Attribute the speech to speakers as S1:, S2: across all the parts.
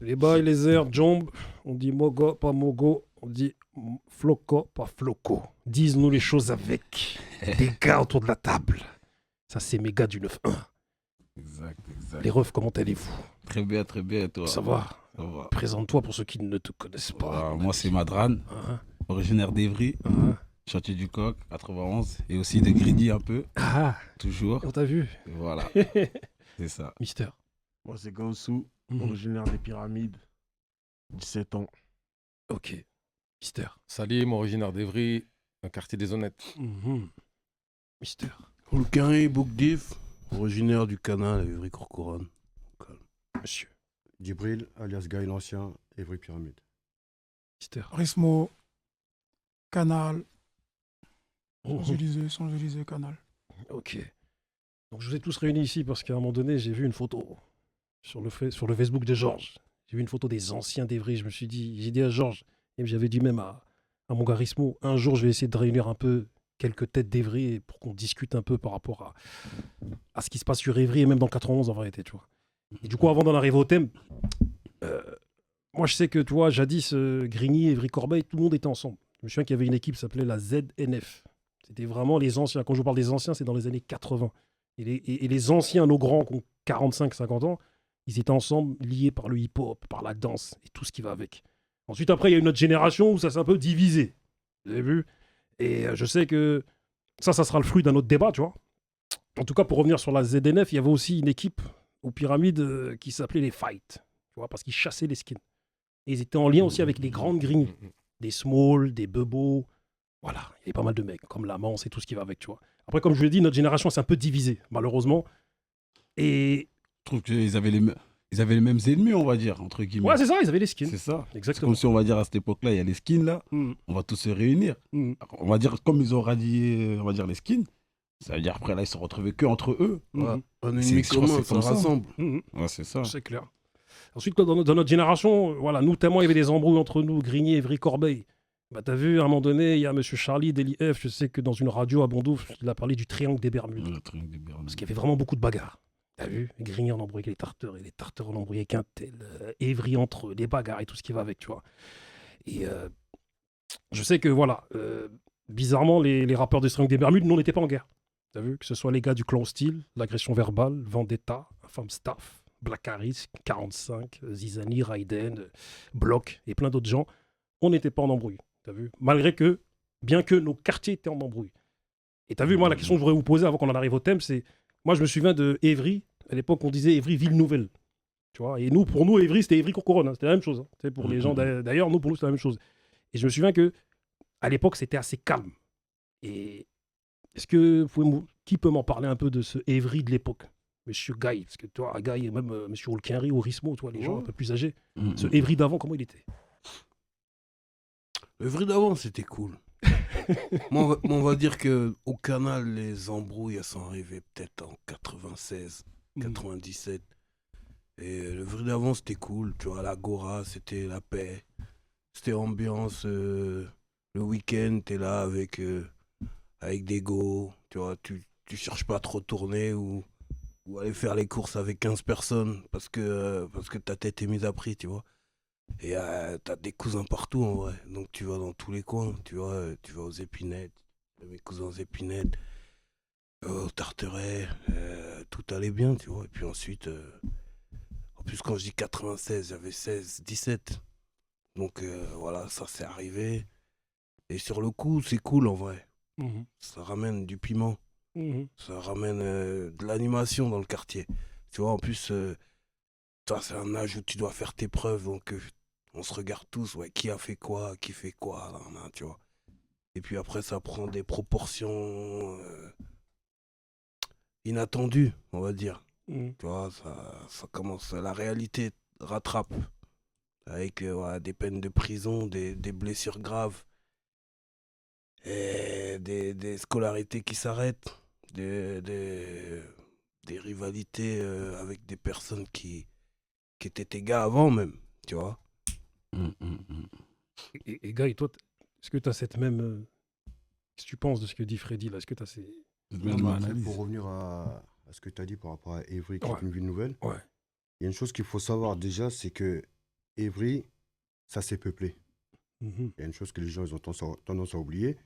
S1: Les bails, les airs, jomb, on dit mogo, pas mogo, on dit floco, pas floco. Disent-nous les choses avec des gars autour de la table. Ça, c'est mes gars du 9-1.
S2: Exact, exact.
S1: Les refs, comment allez-vous?
S2: Très bien, et toi?
S1: Ça va?
S2: Ça va.
S1: Présente-toi pour ceux qui ne te connaissent pas.
S2: Moi, c'est Madran,
S1: Hein,
S2: originaire d'Evry,
S1: hein.
S2: chantier du Coq, 91, et aussi de Gridi un peu,
S1: Ah,
S2: toujours.
S1: on t'a vu?
S2: Et voilà, c'est ça.
S1: Mister.
S3: Moi, c'est Gansou,
S1: Mhm.
S3: originaire des Pyramides, 17 ans.
S1: Ok. Mister.
S4: Salim, originaire d'Evry, un quartier des Honnêtes.
S1: Mhm. Mister.
S5: Hulkari Boukdif, originaire du canal Évry-Courcouronne.
S1: Monsieur.
S6: Djibril, alias Gaël l'Ancien, Évry Pyramide.
S1: Mister.
S7: Rismo, Canal,
S1: Mhm.
S7: Champs-Élysées, Canal.
S1: Ok. Donc je vous ai tous réunis ici parce qu'à un moment donné, j'ai vu une photo sur le Facebook de Georges. J'ai vu une photo des anciens d'Evry. Je me suis dit, j'ai dit à Georges, et j'avais dit même à mon gars Rismo, un jour je vais essayer de réunir un peu quelques têtes d'Evry pour qu'on discute un peu par rapport à ce qui se passe sur Evry et même dans le 91 en vérité, tu vois. Et du coup, avant d'en arriver au thème, moi je sais que toi, jadis, Grigny, Evry-Corbeil, tout le monde était ensemble. Je me souviens qu'il y avait une équipe qui s'appelait la ZNF. C'était vraiment les anciens. Quand je vous parle des anciens, c'est dans les années 80. Et les anciens, nos grands qui ont 45, 50 ans, ils étaient ensemble, liés par le hip-hop, par la danse et tout ce qui va avec. Ensuite, après, il y a une autre génération où ça s'est un peu divisé. Vous avez vu? Et je sais que ça sera le fruit d'un autre débat, tu vois. En tout cas, pour revenir sur la ZNF, il y avait aussi une équipe aux pyramides qui s'appelait les Fight, tu vois, parce qu'ils chassaient les skins. Et ils étaient en lien aussi avec les grandes grignes, des Small, des Bebo. Voilà, il y avait pas mal de mecs, comme la Mance et tout ce qui va avec, tu vois. Après, comme je l'ai dit, notre génération s'est un peu divisée, malheureusement. Et
S2: Je trouve qu'ils avaient ils avaient les mêmes ennemis, on va dire, entre guillemets.
S1: ouais, c'est ça, ils avaient les skins.
S2: C'est ça. C'est
S1: Exactement.
S2: comme si on va dire à cette époque-là, il y a les skins là,
S1: Mhm.
S2: on va tous se réunir.
S1: Mhm.
S2: On va dire, comme ils ont radié, on va dire les skins, ça veut dire après là, ils se sont retrouvés que entre eux.
S1: Mhm.
S5: Un
S2: C'est-
S5: ennemi
S2: je crois que
S5: commun,
S2: c'est
S5: ça
S2: comme ça.
S5: rassemble.
S1: Mhm.
S2: Ouais, c'est ça.
S1: C'est clair. Ensuite, dans notre génération, voilà, nous, tellement il y avait des embrouilles entre nous, Grigny, Evry, Corbeil. Bah, t'as vu, à un moment donné, il y a M. Charlie d'ELIF, je sais que dans une radio à Bondouf, il a parlé du triangle des Bermudes.
S2: Le truc des Bermudes.
S1: Parce qu'il y avait vraiment beaucoup de bagarres. T'as vu? Grigny en embrouillé avec les Tarteurs, et les Tarteurs en embrouillé avec un tel, Evry entre eux, les bagarres et tout ce qui va avec, tu vois. Et je sais que, voilà, bizarrement, les rappeurs du triangle des Bermudes, nous, on n'était pas en guerre. T'as vu? Que ce soit les gars du clan Style, l'agression verbale, Vendetta, Femme Staff, Black Harris, 45, Zizani, Raiden, Block et plein d'autres gens, on n'était pas en embrouille. T'as vu? Malgré que, bien que nos quartiers étaient en embrouille. Et t'as vu, moi, la question que je voudrais vous poser avant qu'on en arrive au thème, c'est, moi, je me souviens de Évry. À l'époque, on disait Évry, ville nouvelle. Tu vois? Et nous, pour nous, Évry, c'était Évry-Courcouronne. Hein. C'était la même chose. Hein. Tu sais, pour les gens d'ailleurs, nous, pour nous, c'était la même chose. Et je me souviens que à l'époque, c'était assez calme. Et est-ce que qui peut m'en parler un peu de ce Évry de l'époque? Monsieur Guy, parce que toi, Guy, et même Monsieur Hulkenry ou Rismo, toi, les gens un peu plus âgés. Ce Évry d'avant, comment il était?
S5: Le vrai d'avant, c'était cool. Moi, on va dire que au canal, les embrouilles, elles sont arrivées peut-être en 96, 97. Et le vrai d'avant, c'était cool. Tu vois, l'agora, c'était la paix. C'était ambiance. Le week-end, t'es là avec des go. Tu vois, tu cherches pas à trop tourner ou aller faire les courses avec 15 personnes parce que ta tête est mise à prix, tu vois. Et t'as des cousins partout en vrai. Donc tu vas dans tous les coins. Tu vois, tu vas aux Épinettes. Mes cousins aux Épinettes. Au Tarteret. Tout allait bien, tu vois. Et puis ensuite, en plus quand je dis 96, j'avais 16, 17. Donc voilà, ça s'est arrivé. Et sur le coup, c'est cool en vrai.
S1: Mhm.
S5: Ça ramène du piment.
S1: Mhm.
S5: Ça ramène de l'animation dans le quartier. Tu vois, en plus, toi, c'est un âge où tu dois faire tes preuves. Donc on se regarde tous, ouais, qui a fait quoi, qui fait quoi, là, tu vois. Et puis après, ça prend des proportions inattendues, on va dire.
S1: Mhm.
S5: Tu vois, ça commence, la réalité rattrape. Avec ouais, des peines de prison, des blessures graves, et des scolarités qui s'arrêtent, des rivalités avec des personnes qui étaient tes gars avant même, tu vois.
S1: Et Guy, toi, est-ce que tu as cette même. Qu'est-ce que tu penses de ce que dit Freddy là? Est-ce que tu as ces.
S2: Même
S6: Non, mais après,
S2: analyse.
S6: pour revenir à ce que tu as dit par rapport à Évry, qui
S1: Ouais.
S6: est une ville nouvelle,
S1: Ouais.
S6: il y a une chose qu'il faut savoir déjà, c'est que Évry, ça s'est peuplé.
S1: Mhm.
S6: Il y a une chose que les gens ils ont tendance à oublier.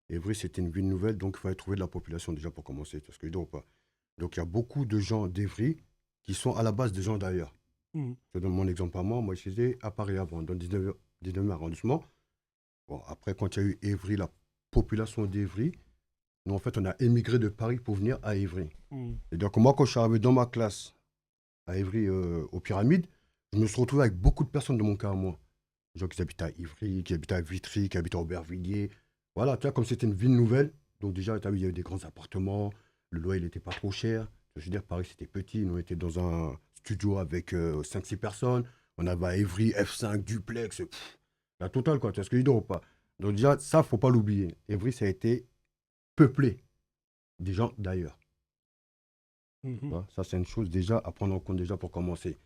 S6: Évry, c'était une ville nouvelle, donc il fallait trouver de la population déjà pour commencer. Tu vois ce que je veux dire ou pas? Donc il y a beaucoup de gens d'Évry qui sont à la base des gens d'ailleurs.
S1: Mhm.
S6: Je donne mon exemple à moi. Moi, j'étais à Paris avant, dans le 19e arrondissement. Bon, après, quand il y a eu Évry, la population d'Évry, nous, en fait, on a émigré de Paris pour venir à Évry.
S1: Mhm.
S6: C'est-à-dire que moi, quand je suis arrivé dans ma classe à Évry, aux Pyramides, je me suis retrouvé avec beaucoup de personnes de mon cas à moi. Des gens qui habitent à Ivry, qui habitent à Vitry, qui habitent à Aubervilliers. Voilà, tu vois, comme c'était une ville nouvelle, donc déjà, tu as vu, il y avait des grands appartements, le loyer, il n'était pas trop cher. Je veux dire, Paris, c'était petit. Nous, on était dans un studio avec 5-6 personnes. On avait à Ivry, F5, duplex, la totale, quoi. Tu vois ce que je veux dire ou pas? Donc déjà, ça, faut pas l'oublier. Ivry, ça a été peuplé des gens d'ailleurs.
S1: Mhm.
S6: Tu vois, ça, c'est une chose déjà à prendre en compte déjà pour commencer.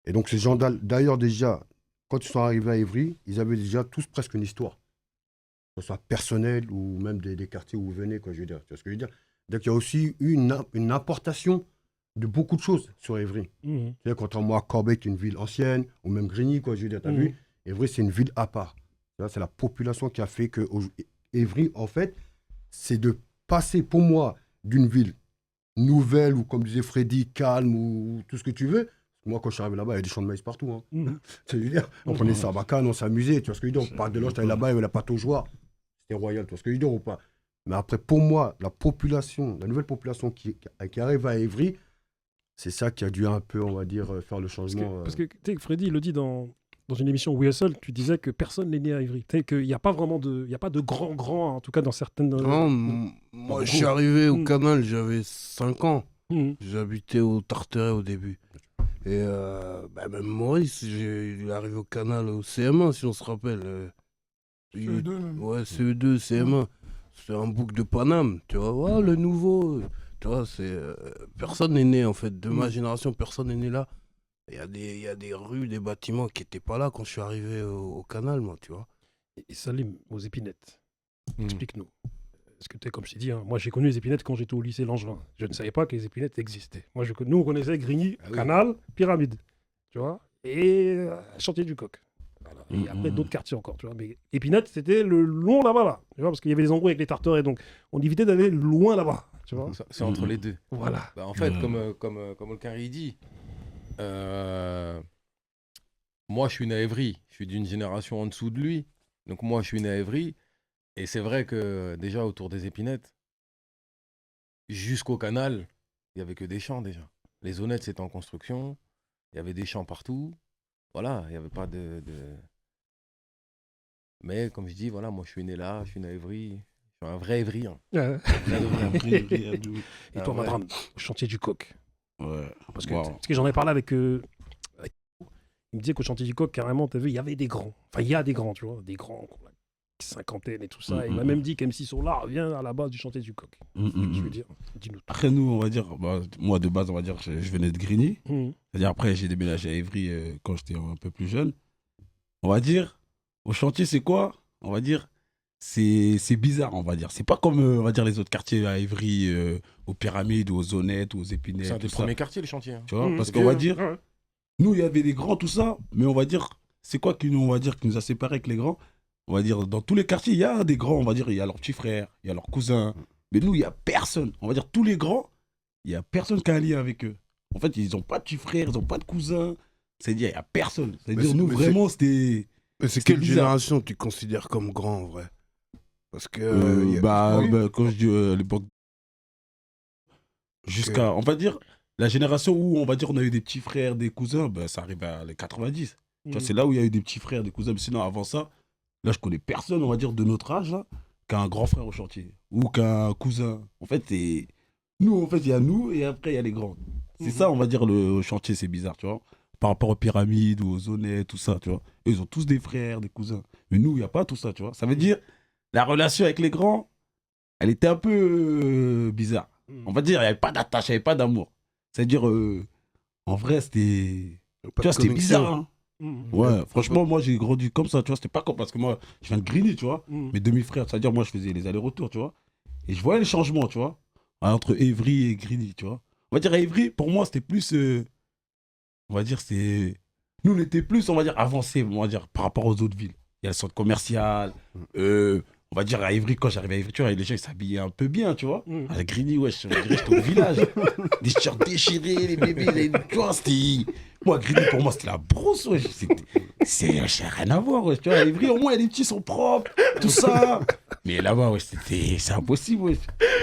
S6: Et donc, ces gens d'ailleurs, déjà, quand ils sont arrivés à Ivry, ils avaient déjà tous presque une histoire. Que ce soit personnelle ou même des quartiers où vous venez, quoi, je veux dire. Tu vois ce que je veux dire? Donc, il y a aussi eu une importation de beaucoup de choses sur Ivry.
S1: Mhm.
S6: C'est-à-dire, contrairement à Corbeil, qui est une ville ancienne, ou même Grigny, quoi, je veux dire, t'as vu? Ivry, c'est une ville à part. Tu vois, c'est la population qui a fait que Ivry, en fait, c'est de passer pour moi d'une ville nouvelle ou comme disait Freddy, calme ou tout ce que tu veux. Moi, quand je suis arrivé là-bas, il y avait des champs de maïs partout. Hein.
S1: Mhm.
S6: Tu veux dire, on prenait ça à Bacane, on s'amusait. Tu vois ce que je veux dire? On parle de l'ange, t'allais là-bas, il y avait la pâte aux joies. C'était royal, tu vois ce que je veux dire ou pas? Mais après, pour moi, la population, la nouvelle population qui arrive à Évry, c'est ça qui a dû un peu, on va dire, faire le changement.
S1: Parce que tu sais, Freddy, il le dit dans une émission We Hustle, tu disais que personne n'est né à Ivry. Tu sais qu'il n'y a pas vraiment il y a pas de grands, en tout cas dans certaines...
S5: Non, moi, je suis arrivé au
S1: Mm.
S5: canal, j'avais 5 ans.
S1: Mhm.
S5: J'habitais au Tarteret au début. Et même Maurice, il est arrivé au canal au CM1, si on se rappelle.
S7: CE2 même.
S5: Ouais, CE2, CM1. C'est un bouc de Paname, tu vois. Ouais, le nouveau. Tu vois, personne n'est né, en fait. De ma génération, personne n'est né là. Il y a des rues, des bâtiments qui n'étaient pas là quand je suis arrivé au canal, moi, tu vois.
S1: Et Salim, aux épinettes,
S4: Mhm.
S1: explique-nous. Parce que, comme je t'ai dit, hein, moi j'ai connu les épinettes quand j'étais au lycée Langevin. Je ne savais pas que les épinettes existaient. Nous, on connaissait Grigny,
S4: Ah oui.
S1: Canal, Pyramide. Tu vois? Et Chantier du Coq. Voilà. Et après d'autres quartiers encore. Tu vois? Mais Épinette, c'était le long là-bas. Là, tu vois? Parce qu'il y avait les embrouilles avec les Tarterets. Donc on évitait d'aller loin là-bas. Tu vois?
S4: C'est entre les deux.
S1: Voilà.
S4: Bah, en fait, comme Olkari dit, moi je suis né à Évry, je suis d'une génération en dessous de lui. Donc moi je suis né à Évry. Et c'est vrai que déjà autour des épinettes, jusqu'au canal, il n'y avait que des champs déjà. Les honnêtes c'était en construction, il y avait des champs partout. Voilà, il n'y avait pas de... Mais comme je dis, voilà, moi je suis né là, je suis né à Évry. Je suis un vrai Évrien.
S1: Euh,
S2: Ouais.
S1: Et toi,
S4: ouais.
S1: Madran, au Chantier du Coq.
S2: Ouais.
S1: Parce que,
S2: Wow.
S1: parce que j'en ai parlé avec... il me disait qu'au Chantier du Coq, carrément, tu as vu, il y avait des grands. Enfin, il y a des grands, tu vois. Des grands, cinquantaine et tout ça. Il m'a même dit qu'MC Solar vient à la base du Chantier du Coq. Je veux dire, dis-nous tout.
S2: Après, nous, on va dire, moi de base, on va dire, je venais de Grigny.
S1: Mhm.
S2: C'est-à-dire, après, j'ai déménagé à Évry quand j'étais un peu plus jeune. On va dire, au chantier, c'est quoi? On va dire, c'est bizarre, on va dire. C'est pas comme, on va dire, les autres quartiers à Évry, aux Pyramides, ou aux Honnêtes, ou aux Épinettes.
S4: C'est un des
S2: tout ça.
S4: premiers quartiers, les chantiers. Hein.
S2: Tu vois,
S1: Mhm.
S2: parce qu'on va dire,
S1: Ouais.
S2: nous, il y avait des grands, tout ça, mais on va dire, c'est quoi qui nous, on va dire, qui nous a séparés avec les grands? On va dire, dans tous les quartiers, il y a des grands, on va dire, il y a leurs petits frères, il y a leurs cousins. Mais nous, il n'y a personne. On va dire, tous les grands, il n'y a personne qui a un lien avec eux. En fait, ils n'ont pas de petits frères, ils n'ont pas de cousins. C'est-à-dire, il n'y a personne. C'est-à-dire, nous, vraiment, c'était...
S5: Mais c'est
S2: C'est
S5: quelle
S2: bizarre.
S5: génération tu considères comme grand, en vrai? Parce que...
S2: Quand je dis à l'époque... Jusqu'à... On va dire, la génération où, on va dire, on a eu des petits frères, des cousins, ça arrive à les 90. Tu vois, c'est là où il y a eu des petits frères, des cousins. Mais sinon, avant ça, là, je connais personne, on va dire, de notre âge, là, qu'un grand frère au chantier. Ou qu'un cousin. En fait, c'est... Nous, en fait, il y a nous et après, il y a les grands. C'est ça, on va dire, le chantier, c'est bizarre, tu vois. Par rapport aux pyramides ou aux honnêtes, tout ça, tu vois. Eux, ils ont tous des frères, des cousins. Mais nous, il n'y a pas tout ça, tu vois. Ça veut dire, la relation avec les grands, elle était un peu bizarre. On va dire, il n'y avait pas d'attache, il n'y avait pas d'amour. C'est-à-dire, en vrai, c'était... Tu vois, c'était bizarre, hein. Ouais, franchement, moi j'ai grandi comme ça, tu vois. C'était pas comme parce que moi, je viens de Grigny, tu vois. Mes demi-frères, c'est-à-dire, moi je faisais les allers-retours, tu vois. Et je voyais les changements, tu vois, entre Évry et Grigny, tu vois. On va dire, à Évry, pour moi, c'était plus. On va dire, c'est Nous, on était plus, on va dire, avancés, on va dire, par rapport aux autres villes. Il y a le centre commercial. On va dire, à Ivry, quand j'arrivais à Ivry, tu vois, les gens, ils s'habillaient un peu bien, tu vois. À Grigny, ouais, je dirais, j'étais au village. Des shirts déchirés, les bébés, tu vois, c'était... Moi, Grigny, pour moi, c'était la brousse, ouais. C'est rien à voir, ouais. Tu vois, à Ivry, au moins, les petits sont propres, tout ça. Mais là-bas, ouais, c'est impossible, ouais.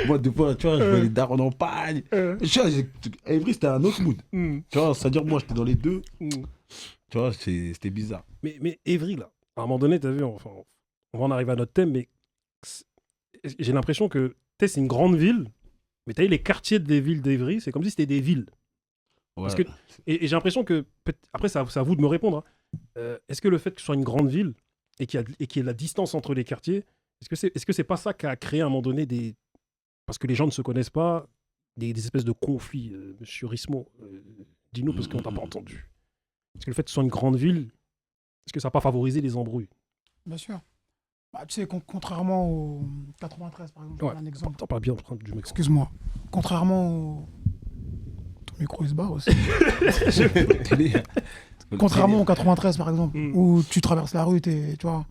S2: Moi, des fois, tu vois, je vois les darons en pagne. Tu vois, à Ivry, c'était un autre mood. Tu vois, c'est-à-dire, moi, j'étais dans les deux. Tu vois, c'était bizarre.
S1: Mais Évry, là, à un moment donné, t'as vu, enfin, on va en arriver à notre thème, mais j'ai l'impression que, tu sais, c'est une grande ville, mais t'as vu, les quartiers des villes d'Évry, c'est comme si c'était des villes.
S2: Ouais.
S1: Parce que, et j'ai l'impression que, après, c'est à vous de me répondre, hein. Est-ce que le fait que ce soit une grande ville et qu'il y ait la distance entre les quartiers, est-ce que c'est pas ça qui a créé à un moment donné des... Parce que les gens ne se connaissent pas, des espèces de conflits, monsieur Rismo, dis-nous parce qu'on t'a pas entendu. Est-ce que le fait que ce soit une grande ville, est-ce que ça n'a pas favorisé les embrouilles?
S7: Bien sûr. Bah, tu sais, contrairement au 93, par exemple, je
S1: Ouais.
S7: donne un exemple.
S1: T'en parles bien du micro.
S7: Excuse-moi. Contrairement au... Ton micro, il se barre aussi. Contrairement au 93, par exemple, où tu traverses la rue, tu vois,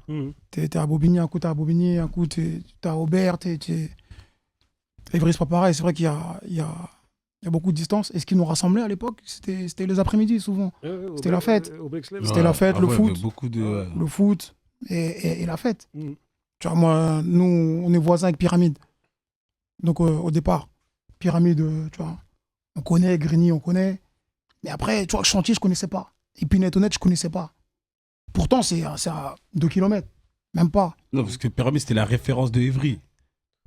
S7: t'es à Bobigny, un coup t'es à Bobigny, un coup t'es à Aubert, Évry, c'est pas pareil. C'est vrai qu'il y a beaucoup de distance. Et ce qui nous rassemblait à l'époque, c'était les après-midi, souvent. C'était la fête. C'était la fête, le foot.
S2: Beaucoup de...
S7: Le foot et la fête. Tu vois, moi, nous, on est voisins avec Pyramide. Donc, au départ, Pyramide, tu vois, on connaît, Grigny, on connaît. Mais après, tu vois, Chantier, je connaissais pas. Épinette Honnête, je connaissais pas. Pourtant, c'est à 2 km. Même pas.
S2: Non, parce que Pyramide, c'était la référence de Évry.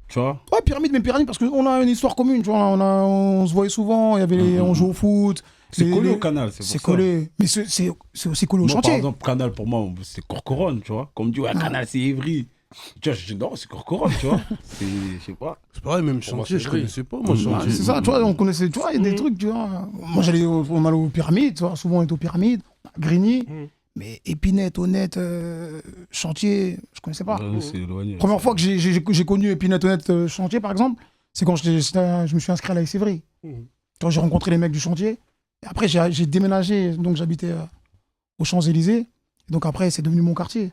S2: Tu vois?
S7: Ouais, Pyramide, mais Pyramide, parce qu'on a une histoire commune. Tu vois, on se voyait souvent, on jouait au foot.
S2: C'est collé au canal, c'est pour ça.
S7: C'est collé. Mais c'est aussi collé au
S2: Moi,
S7: chantier.
S2: par exemple, Canal, pour moi, c'est Corcoran, tu vois. Comme on dit, ouais, Canal, c'est Évry. Tu vois, je dis non, c'est Corcoran, tu vois. Je sais pas.
S5: C'est pareil, même
S4: Pour moi,
S5: chantier,
S4: c'est
S5: je
S4: vrai.
S5: connaissais pas, moi,
S7: Ouais,
S5: chantier.
S7: c'est ça, tu vois, on connaissait, tu vois, il y a des trucs, tu vois. Moi, on allait aux Pyramides, tu vois, souvent on était aux Pyramides, Grigny, mais Épinette, Honnête, Chantier, je connaissais pas.
S2: Ouais, c'est éloigné.
S7: Première fois que j'ai connu Épinette, Honnête, Chantier, par exemple, c'est quand je me suis inscrit à la SCVRI. Quand j'ai rencontré les mecs du chantier, et après j'ai déménagé, donc j'habitais aux Champs-Élysées, et donc après c'est devenu mon quartier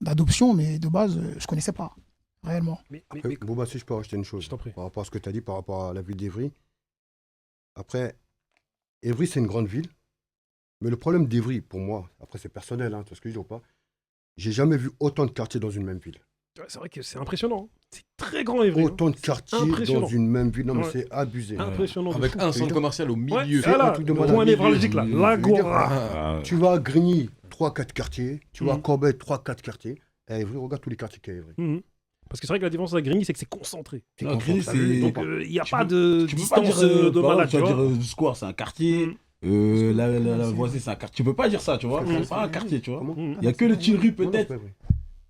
S7: d'adoption, mais de base, je connaissais pas, réellement.
S1: Mais
S6: Boba, si je peux rajouter une chose
S1: je t'en prie.
S6: par rapport à ce que tu as dit, par rapport à la ville d'Évry. Après, Évry, c'est une grande ville. Mais le problème d'Évry, pour moi, après c'est personnel, hein, tu vois ce que je dis ou pas, j'ai jamais vu autant de quartiers dans une même ville.
S1: Ouais, c'est vrai que c'est impressionnant. Hein. C'est très grand, Évry.
S6: Autant de quartiers
S1: Impressionnant.
S6: dans une même ville. Non, mais
S1: Ouais.
S6: c'est abusé.
S1: Impressionnant. de
S4: Avec
S1: fou.
S4: un centre commercial au
S1: Ouais,
S4: milieu.
S1: voilà,
S6: un truc de
S1: le
S6: malade.
S1: point névralgique, là.
S6: Je veux
S1: L'Agora.
S2: Ah,
S6: Tu vas à Grigny, 3-4 quartiers. Tu vas à Corbeil, 3-4 quartiers. Et à Évry, regarde tous les quartiers qu'il y a à Évry.
S1: Parce que c'est vrai que la différence avec Grigny, c'est que c'est concentré.
S2: non, Grigny,
S6: T'as vu,
S2: c'est...
S1: Donc, il n'y a pas de
S2: Tu peux pas
S1: distance
S2: dire,
S1: de
S2: par
S1: malade,
S2: exemple,
S1: tu
S2: tu vas
S1: vois.
S2: dire Square, c'est un quartier. La voisine, c'est un quartier. Tu peux pas dire ça, tu vois. C'est pas un quartier, tu vois.
S6: Comment
S2: Il y a que les Tuileries,
S6: Non, non, c'est
S2: peut-être.
S6: pas Évry.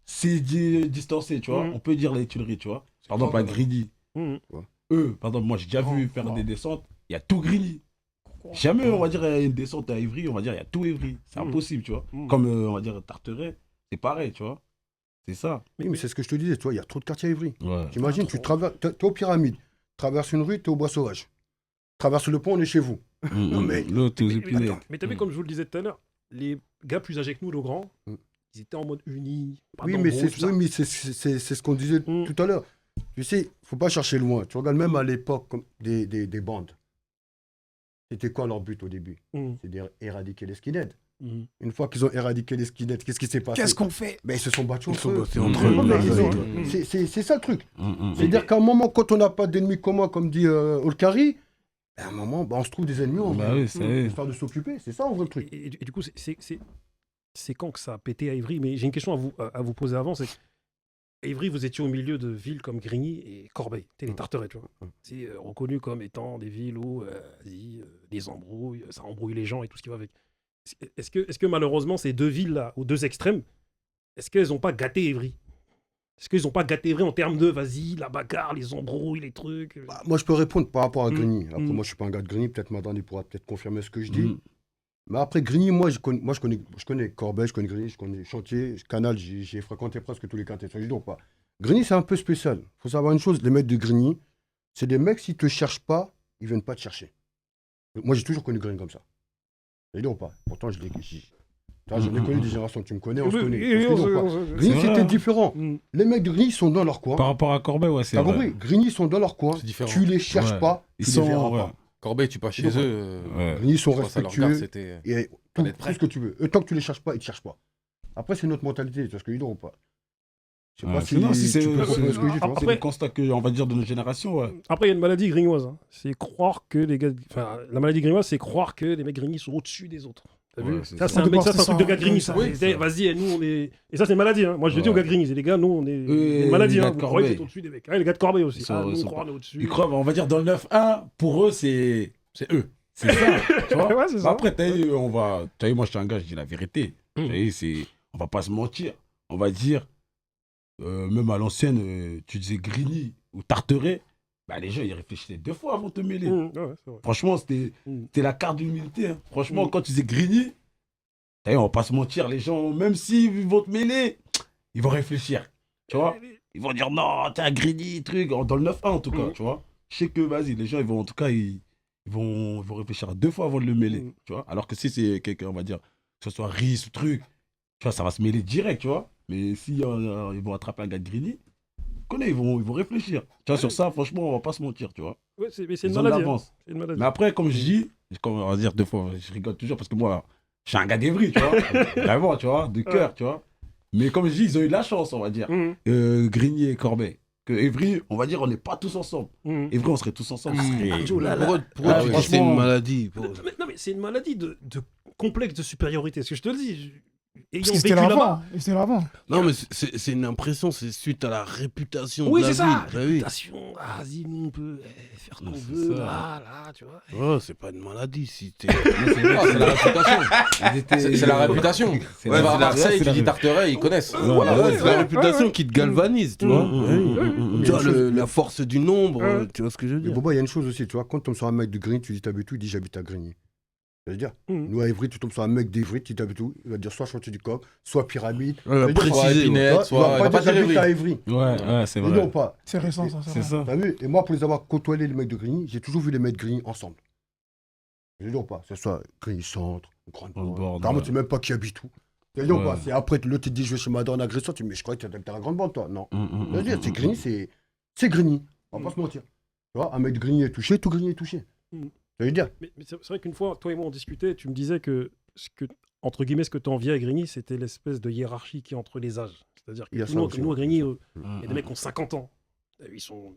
S2: C'est distancé, tu vois. On peut dire les Tuileries, tu vois. Par exemple, à Grigny. Par exemple, moi, j'ai déjà vu faire des descentes. Il y a tout Grigny. Jamais, on va dire, il y a une descente à Évry, on va dire, il y a tout Évry. C'est impossible, tu vois. Comme, on va dire, Tarteret, c'est pareil, tu vois. C'est ça.
S6: Oui, mais c'est ce que je te disais, tu vois, il y a trop de quartiers à Évry.
S2: Ouais.
S6: T'imagines, tu traverses, t'es aux Pyramides, traverses une rue, t'es au Bois Sauvage. Traverse le pont, on est chez vous. Non, mais-
S2: L'autre, aux épinettes.
S1: Mais t'as vu, comme je vous le disais tout à l'heure, les gars plus âgés que nous, le grand, ils étaient en mode uni. pas
S6: Oui, mais
S1: d'embrouille,
S6: c'est
S1: tout ça.
S6: oui, mais c'est ce qu'on disait tout à l'heure. Tu sais, faut pas chercher loin. Tu regardes même à l'époque comme des bandes. C'était quoi leur but au début? C'est d'éradiquer les skinheads. Une fois qu'ils ont éradiqué les skinheads, qu'est-ce qui s'est passé?
S7: Qu'est-ce qu'on fait?
S6: Ben, ils se sont battus
S5: Ils sont
S6: entre eux.
S5: battus entre eux.
S6: C'est ça le truc. C'est-à-dire qu'à un moment, quand on n'a pas d'ennemis communs, comme dit Olkari, à un moment, ben, on se trouve des ennemis.
S2: Bah oui, c'est
S6: histoire de s'occuper. C'est ça, en vrai, le truc.
S1: Et du coup, c'est quand que ça a pété à Évry? Mais j'ai une question à vous poser avant, c'est à Évry, vous étiez au milieu de villes comme Grigny et Corbeil, les Tarterets, tu vois. C'est reconnu comme étant des villes où des embrouilles, ça embrouille les gens et tout ce qui va avec. Est-ce que malheureusement, ces deux villes-là, aux deux extrêmes, est-ce qu'elles n'ont pas gâté Évry? Est-ce qu'ils n'ont pas gâté Évry en termes de, vas-y, la bagarre, les embrouilles, les trucs?
S6: Bah, moi, je peux répondre par rapport à Grigny. Après, moi, je suis pas un gars de Grigny. Peut-être Madame, il pourra peut-être confirmer ce que je dis. Mais après, Grigny, je connais Corbeil, je connais Grigny, je connais Chantier, Canal, j'ai fréquenté presque tous les quartiers. Ça, je dis donc pas. Grigny, c'est un peu spécial. Il faut savoir une chose, les mecs de Grigny, c'est des mecs, s'ils te cherchent pas, ils viennent pas te chercher. Moi, j'ai toujours connu Grigny comme ça. Ça, je dis donc pas. Pourtant, Tu vois, j'en ai connu des générations, tu me connais, on se connaît.
S1: Oui,
S6: Parce que non, quoi. Grigny,
S2: C'est vrai,
S6: c'était
S2: hein.
S6: différent.
S1: Mm.
S6: Les mecs de Grigny sont dans leur coin.
S2: Par rapport à Corbeil, ouais, c'est
S6: T'as
S2: vrai.
S6: compris? Grigny sont dans leur coin.
S4: C'est différent.
S6: Tu les cherches
S2: Ouais.
S6: pas,
S2: Ils
S6: tu
S2: sont,
S6: les verras
S2: ouais.
S6: pas.
S4: Corbeil, tu passes chez
S6: Donc,
S4: eux.
S2: Ouais.
S6: Grigny sont
S4: face à leur regard,
S6: respectueux.
S4: c'était.
S6: Et
S4: Fallait être
S6: tout
S4: prêt.
S6: ce que tu veux. Eux, tant que tu les cherches pas, ils te cherchent pas. Après, c'est notre mentalité, tu vois ce que je veux dire ou pas? Je sais
S2: Ouais,
S6: pas
S2: c'est- non, si c'est
S6: tu peux comprendre ce que je dis, tu vois.
S2: c'est le constat que, on va dire, de notre génération, ouais.
S1: Après, il y a une maladie grignoise. Hein. C'est croire que les gars. Enfin, la maladie grignoise, c'est croire que les mecs Grigny sont au-dessus des autres. T'as
S2: Ouais,
S1: vu
S2: c'est
S1: ça,
S2: ça.
S1: c'est un,
S7: Au
S1: mec, ça,
S7: départ,
S1: c'est un
S7: c'est
S1: truc de
S7: ça.
S1: gars Grigny, ça.
S7: Oui,
S1: Et vas-y, et nous, on est. Et ça, c'est une maladie. Hein. Moi, je le dis aux
S2: Ouais.
S1: gars Grigny. Et les gars, nous, on est.
S2: Et
S1: une maladie.
S2: les
S1: Hein.
S2: gars
S1: Vous
S2: de
S1: croyez que
S2: Corbeil.
S1: vous êtes au-dessus des mecs. Ah, les gars de Corbeil aussi.
S2: Ils sont-
S1: Ah, nous,
S2: ils
S1: on
S2: sont
S1: croit
S2: pas-
S1: qu'on est au-dessus.
S2: Ils croient, on va dire, dans le 9-1, pour eux, c'est eux. C'est ça, tu vois.
S1: Ouais, c'est ça.
S2: Après, t'as vu, t'as vu, moi, je suis un gars, je dis la vérité. T'as vu, on va pas se mentir. On va dire, même à l'ancienne, tu disais Grigny ou Tarteret, bah, les gens, ils réfléchissaient 2 fois avant de te mêler.
S1: Ouais, c'est vrai.
S2: Franchement, c'était la carte de l'humilité. Hein. Franchement, quand tu disais Grigny, t'as vu, on va pas se mentir, les gens, même s'ils vont te mêler, ils vont réfléchir. Tu vois, ils vont dire non, t'es un Grigny, truc, dans le 9-1 en tout cas, tu vois. Je sais que, vas-y, les gens, ils vont, en tout cas, ils vont réfléchir 2 fois avant de le mêler, tu vois. Alors que si c'est quelqu'un, on va dire, que ce soit Riz ou truc, tu vois, ça va se mêler direct, tu vois. Mais si ils vont attraper un gars de Grigny, connais, ils vont réfléchir. Tu vois, sur ça, franchement, on va pas se mentir, tu vois.
S1: Ouais, mais c'est une
S2: Ils ont de
S1: maladie. hein.
S2: l'avance.
S1: C'est une maladie.
S2: Mais après, comme je dis, comme on va dire 2 fois, je rigole toujours parce que moi, je suis un gars d'Evry, tu vois. Vraiment, tu vois, de cœur, tu vois. Mais comme je dis, ils ont eu de la chance, on va dire. Grigny et Corbeil. Que Evry, on va dire, on n'est pas tous ensemble. Evry, on serait tous ensemble.
S1: Oh là là.
S5: Pourquoi
S2: Ah,
S5: tu
S2: oui,
S5: dis que c'est une
S2: franchement.
S5: maladie
S1: Non, mais c'est une maladie de complexe de supériorité. Ce que je te le dis.
S7: Parce
S1: Ayant
S7: que c'était
S1: vécu
S7: là-bas.
S1: là-bas.
S7: C'était là-bas.
S5: Non, mais c'est une impression, c'est suite à la réputation
S1: Oui,
S5: de la
S1: c'est ça.
S5: ville. Bah oui.
S1: Réputation. Ah, vas-y, nous, on peut faire ce qu'on
S2: c'est
S1: veut.
S2: ça.
S1: Là, tu vois.
S5: Oh, c'est pas une maladie si t'es.
S4: Ah, c'est la réputation. C'est la réputation. Tu
S5: Ouais,
S4: vas à
S5: c'est la-
S4: Marseille,
S5: c'est
S4: tu
S5: la-
S4: dis Tarteret, ils connaissent.
S5: Voilà,
S1: ouais,
S5: c'est la
S1: ouais,
S5: réputation
S1: ouais.
S5: qui te galvanise, tu vois. Tu vois, la force du nombre,
S1: Ouais.
S5: tu vois ce que je veux
S6: Mais
S5: dire.
S6: Boba, il y a une chose aussi, tu vois, quand tu tombes sur un mec de Grigny, tu dis t'habites où? Il dit j'habite à Grigny. Ça veut dire, nous à Évry, tu tombes sur un mec d'Évry, tu dis t'habites où? Il va te dire soit Chantier du Coq, soit Pyramide.
S5: Ouais,
S6: Ça veut dire,
S5: préciser,
S4: soit
S5: ouais.
S4: Épinay.
S6: tu vois,
S4: soit-
S6: il
S4: il
S6: va
S4: va
S6: pas
S4: pas
S6: dire
S4: dire
S6: j'habite à
S4: Évry.
S6: Évry.
S2: Ouais, c'est
S6: Mais
S2: vrai.
S6: non, pas.
S7: C'est récent, ça.
S2: C'est ça.
S6: T'as vu? Et moi, pour les avoir côtoyés, les mecs de Grigny, j'ai toujours vu les mecs de Grigny ensemble. Je dis ou pas? Que ce soit Grigny Centre, Grande
S2: Borne,
S6: Borne. Carrément,
S2: ouais.
S6: tu sais même pas qui habite où. Je dis ou
S2: Ouais.
S6: pas? C'est après, l'autre, il te dit je vais chez Madame agresseur, tu dis mais je croyais que t'étais à la Grande Borne, toi. Non. Je veux dire, c'est Grigny, c'est Grigny. On va pas se mentir. Tu vois, un mec de Grigny est touché, tout Grigny est touché. Ça veut dire?
S1: Mais c'est vrai qu'une fois, toi et moi, on discutait, tu me disais que, entre guillemets, ce que tu enviais à Grigny, c'était l'espèce de hiérarchie qui est entre les âges. C'est-à-dire
S6: Il y a
S1: que
S6: ça aussi,
S1: nous, à
S6: ouais.
S1: Grigny, il y a des mecs qui ont 50 ans. Ils sont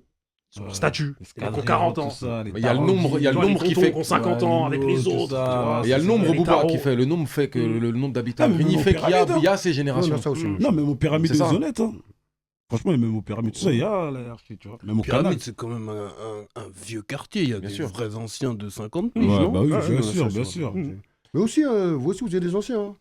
S1: leur statut. Les mecs qui ont 40 ans.
S4: Mais il y a le nombre, il y a le
S1: Tu vois,
S4: nombre
S1: les
S4: qui
S1: tontons
S4: fait.
S1: qui ont 50 ans avec les autres. tu vois.
S4: Il y a le nombre,
S1: Les
S4: Bouba,
S1: tarots.
S4: qui fait. Le nombre fait que le nombre d'habitants.
S2: Ah, mais
S4: Grigny
S2: même
S4: fait
S2: au
S4: qu'il y a
S2: pyramide,
S4: ces
S6: Non,
S4: générations.
S6: non, ça aussi.
S2: Non, même aux pyramides
S4: C'est ça.
S2: honnêtes, hein. Franchement, même aux pyramides, tout ça, il y a la hiérarchie, tu vois. Même au canal.
S5: Pyramide, c'est quand même un vieux quartier. Il y a
S4: Bien
S5: des
S4: sûr.
S5: vrais anciens de 50
S2: Ouais,
S5: piges, non
S2: bah oui,
S1: Ouais,
S2: bien
S1: ouais,
S2: sûr,
S6: ça,
S2: bien
S6: ça,
S2: sûr.
S6: Mais aussi, vous aussi, vous êtes des anciens. Hein.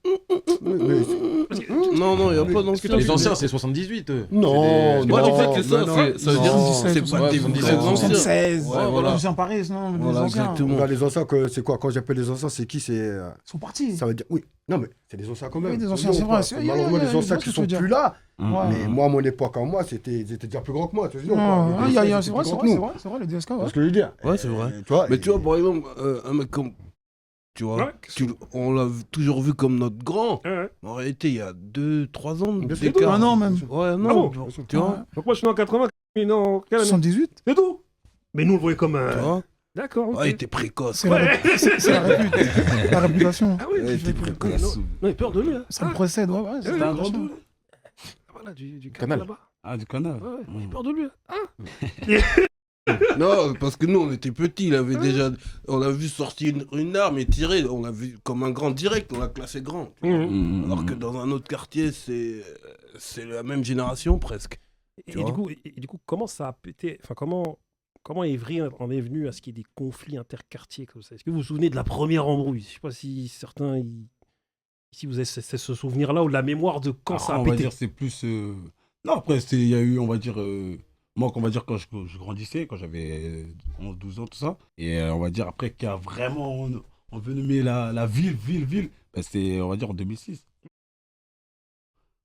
S5: Non, non, il n'y a pas d'anciens.
S4: Les anciens, c'est 78. eux.
S6: Non,
S4: C'est des-
S5: Moi,
S6: non,
S5: tu sais que ça,
S6: non,
S5: ça veut dire
S6: non.
S5: c'est pas des
S4: 77,
S5: vrais anciens.
S7: 76.
S5: Ouais, voilà.
S7: Anciens Paris, non, les
S5: Voilà,
S7: anciens.
S5: exactement.
S6: Regarde, les anciens, c'est quoi? Quand j'appelle les anciens, c'est qui? C'est.
S7: Ils sont partis.
S6: Ça veut dire. Oui. Non, mais c'est des anciens quand même.
S7: Oui, des
S6: C'est
S7: anciens,
S6: bon,
S7: c'est
S6: ou
S7: vrai.
S6: pas?
S7: C'est-
S6: Malheureusement,
S7: yeah,
S6: les
S7: yeah,
S6: anciens
S7: je
S6: qui
S7: vois ce que
S6: sont
S7: tu veux
S6: plus
S7: dire.
S6: là.
S7: Ouais.
S6: Mais moi, à mon époque, en moi, ils étaient déjà plus grands que moi. Tu sais, ou pas?
S7: Ah,
S6: Les
S7: c'est
S6: anciens,
S7: vrai,
S6: ils
S7: c'est
S6: étaient
S7: vrai,
S6: plus
S7: c'est
S6: grands que nous.
S7: vrai, c'est vrai, les DSK, ouais.
S6: C'est ce que je veux dire.
S5: Ouais, c'est vrai.
S6: Tu vois,
S5: Mais tu vois, par exemple, un mec comme. Tu vois,
S1: Ouais,
S5: on l'a toujours vu comme notre grand.
S1: Ouais.
S5: En réalité, il y a 2-3 ans
S6: Bien sûr.
S5: d'écart.
S7: Un an même.
S5: Ouais, non.
S1: Ah bon
S5: Tu vois,
S1: Donc moi, je suis né en 80, lui, non, quelle année
S7: 78.
S1: C'est tout. Mais nous, on le voyait comme un.
S5: tu vois.
S1: D'accord. ok.
S5: Ouais, il était précoce.
S7: C'est la réputation.
S1: Ah oui,
S5: Ouais,
S1: tu
S5: t'es
S1: fais
S5: précoce.
S1: Non, il a peur de lui. Hein.
S7: Ça me précède, ouais, ouais.
S2: C'était un grand
S7: deux.
S2: deux.
S1: Voilà, du
S4: Canal.
S1: là-bas.
S2: Ah, du canal.
S1: Ouais, il a peur de lui. Hein.
S5: Non, parce que nous, on était petits. Il avait déjà. On a vu sortir une arme et tirer. On l'a vu comme un grand direct. On l'a classé grand. Alors que dans un autre quartier, c'est la même génération presque.
S1: Et
S5: Tu
S1: du
S5: vois.
S1: coup, comment ça a pété. Enfin, comment Évry en est venu à ce qu'il y ait des conflits interquartiers comme ça? Est-ce que vous vous souvenez de la première embrouille? Je sais pas si certains. Si vous avez ce souvenir-là ou de la mémoire de quand
S2: Après,
S1: ça a
S2: on va
S1: pété.
S2: dire c'est plus. Non, après, il y a eu, on va dire. Moi, on va dire quand je grandissais, quand j'avais 11, 12 ans, tout ça. Et on va dire après qu'il y a vraiment envenimé la ville, bah, c'est, on va dire, en 2006.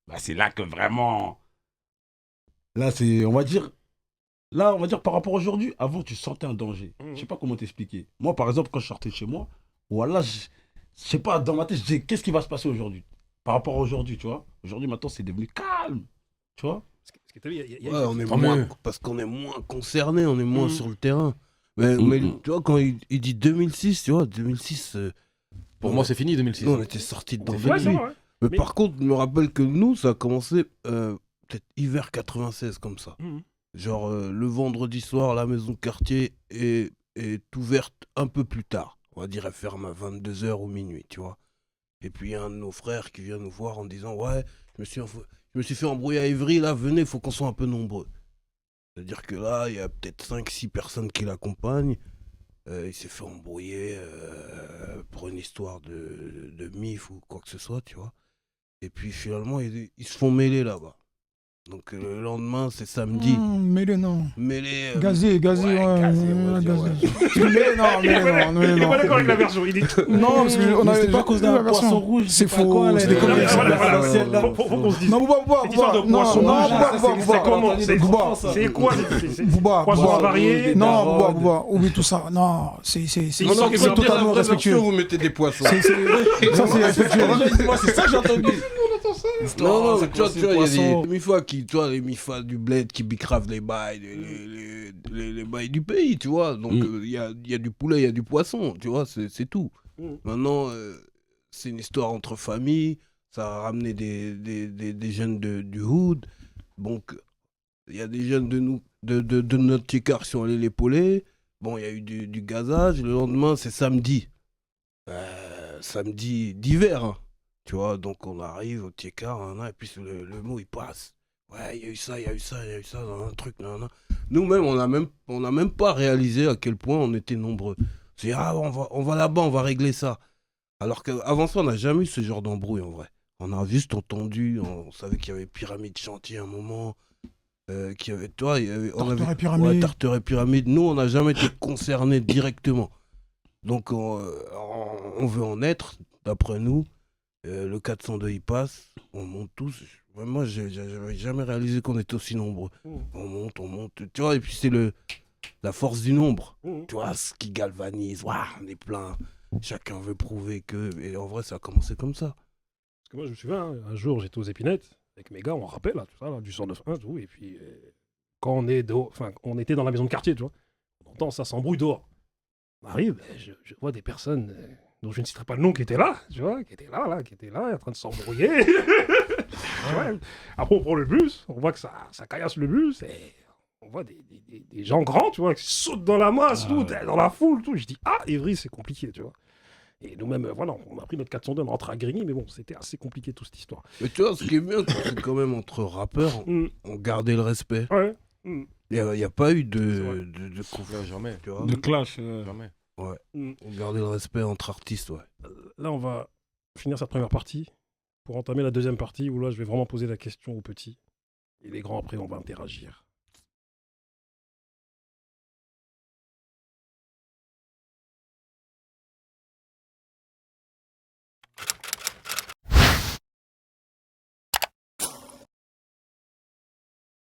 S2: Bah, c'est là que vraiment. Là, c'est, on va dire. Là, on va dire par rapport à aujourd'hui, avant, tu sentais un danger. Je sais pas comment t'expliquer. Moi, par exemple, quand je sortais de chez moi, voilà, je sais pas, dans ma tête, je disais, qu'est-ce qui va se passer aujourd'hui? par rapport à aujourd'hui, tu vois. Aujourd'hui, maintenant, c'est devenu calme, tu vois.
S1: Parce que t'as vu,
S5: Ouais, on est
S4: Tant
S5: moins,
S4: mieux.
S5: parce qu'on est moins concerné, on est moins
S1: Mm.
S5: sur le terrain. Mais tu vois, quand il dit 2006, tu vois, 2006,
S4: Pour moi, c'est fini 2006.
S5: nous, on était sortis de
S1: Ouais,
S5: dans
S1: c'est vrai.
S5: Mais
S1: Mais-
S5: par contre, je me rappelle que nous, ça a commencé peut-être hiver 96, comme ça.
S1: Mhm.
S5: Genre, le vendredi soir, la maison de quartier est ouverte un peu plus tard. On va dire, elle ferme à 22h ou minuit, tu vois. Et puis, il y a un de nos frères qui vient nous voir en disant, ouais, je me suis fait embrouiller à Évry, là, venez, il faut qu'on soit un peu nombreux. C'est-à-dire que là, il y a peut-être 5-6 personnes qui l'accompagnent. Il s'est fait embrouiller pour une histoire de MIF ou quoi que ce soit, tu vois. Et puis finalement, ils se font mêler là-bas. Donc le lendemain, c'est samedi.
S7: Mêlé, non.
S5: Mêlé.
S7: Gazé,
S5: ouais, gazé, on va dire, ouais.
S7: Mêlé, non,
S1: Il est
S7: mêlé,
S1: pas
S7: non,
S1: il est
S7: non.
S1: pas d'accord avec la version. Il dit
S7: Non, parce que on
S2: Mais
S7: a
S2: c'était pas à cause d'un
S7: la version.
S2: poisson rouge.
S7: C'est
S2: je sais pas
S7: faux,
S2: quoi, là,
S7: c'est
S2: les
S7: des conneries,
S2: conneries,
S7: c'est
S1: Voilà,
S2: là,
S1: voilà.
S2: là.
S1: Faut qu'on se dise.
S7: Non, Bouba,
S1: Cette histoire de
S7: non,
S1: poisson
S7: non,
S1: rouge,
S7: Bouba,
S1: c'est comment C'est
S7: Bouba.
S1: c'est quoi c'est-
S7: Bouba,
S1: Poisson
S7: Bouba.
S1: avarié
S7: Non, Bouba, oublie tout ça. Non, c'est
S5: Non, non,
S7: c'est totalement respectueux.
S5: Vous mettez des poissons.
S7: Ça, c'est respectueux.
S2: Moi, c'est ça que j'ai entendu.
S5: Non,
S2: ça
S5: tu vois,
S2: commence
S5: il y a
S2: poisson.
S5: des MIFA qui, tu vois, les MIFA du bled qui bicravent les bails, les bails du pays, tu vois. Donc, il y a du poulet, il y a du poisson, tu vois, c'est tout.
S1: Mm.
S5: Maintenant, c'est une histoire entre familles, ça a ramené des jeunes du hood. Donc, il y a des jeunes de nous, de notre Tchekar qui sont allés l'épauler. Bon, il y a eu du gazage. Le lendemain, c'est samedi. Samedi d'hiver, hein. Tu vois, donc on arrive au Tchekar, et puis le mot il passe. Ouais, il y a eu ça, il y a eu ça, il y a eu ça, dans un truc, nan, nan. Nous-mêmes, on n'a même pas réalisé à quel point on était nombreux. C'est ah, on va là-bas, on va régler ça. Alors qu'avant ça, on n'a jamais eu ce genre d'embrouille en vrai. On a juste entendu, on savait qu'il y avait Pyramide Chantier à un moment, qu'il y avait toi,
S7: Tartare et Pyramide.
S5: Ouais, Tartare et Pyramide. Nous, on n'a jamais été concernés directement. Donc, on veut en être, d'après nous. Le 402 il passe, on monte tous. Moi, j'avais jamais réalisé qu'on était aussi nombreux. On monte, tu vois, et puis c'est la force du nombre. Tu vois, ce qui galvanise. Ouah, on est plein. Chacun veut prouver que. Et en vrai, ça a commencé comme ça.
S1: Parce que moi, je me souviens, hein, un jour, j'étais aux Épinettes avec mes gars, on rappelle, là, tout ça, là, du 109.1, tout. Et puis, quand on était dans la maison de quartier, tu vois, on entend ça s'embrouille dehors. On arrive, je vois des personnes dont je ne citerai pas le nom qui étaient là, tu vois, qui étaient là, en train de s'embrouiller. Tu vois, après, on prend le bus, on voit que ça caillasse le bus, et on voit des gens grands, tu vois, qui sautent dans la masse, tout, dans la foule, tout. Je dis, ah, Évry, c'est compliqué, tu vois. Et nous-mêmes, voilà, on a pris notre 402, on est rentré à Grigny, mais bon, c'était assez compliqué, toute cette histoire.
S5: Mais tu vois, ce qui est bien, c'est que quand même entre rappeurs, on gardait le respect.
S1: Ouais.
S5: Il n'y a pas eu
S1: C'est vrai.
S5: de conflit.
S4: Ouais, jamais.
S5: Tu vois,
S2: De clash.
S4: Jamais.
S5: on gardait le respect entre artistes, ouais.
S1: Là, on va finir cette première partie pour entamer la deuxième partie où là, je vais vraiment poser la question aux petits. Et les grands, après, on va interagir.